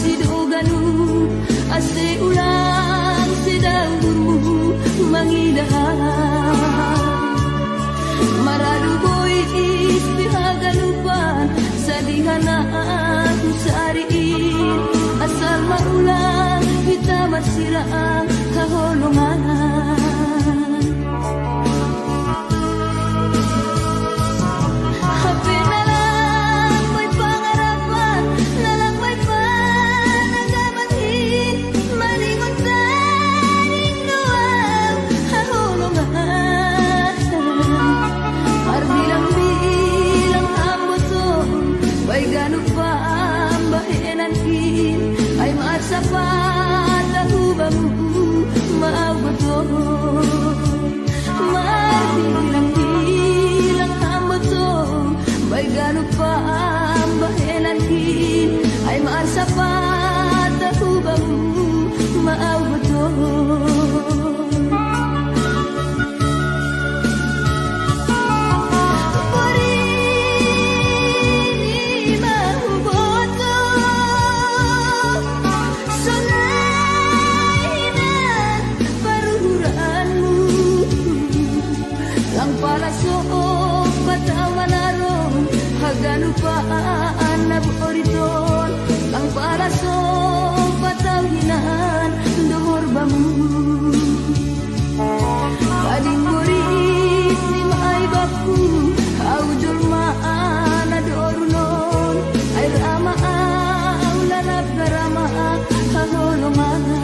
sidoganu ase ulang sedangmu mangidahan maradu boy istihaganupan sadihanaan sariin asal maulang kita masiraan kaholongan sapat tahu bamu mau betul bilang hamba tuh baik lupa bahenan kin ay maar sapat tahu bamu mau betul ganupaan na boriton ang para so patawhinan dohor bamu kading borit ni maay baku audol maan na dorunon ay rama ang lanap na rama haholongan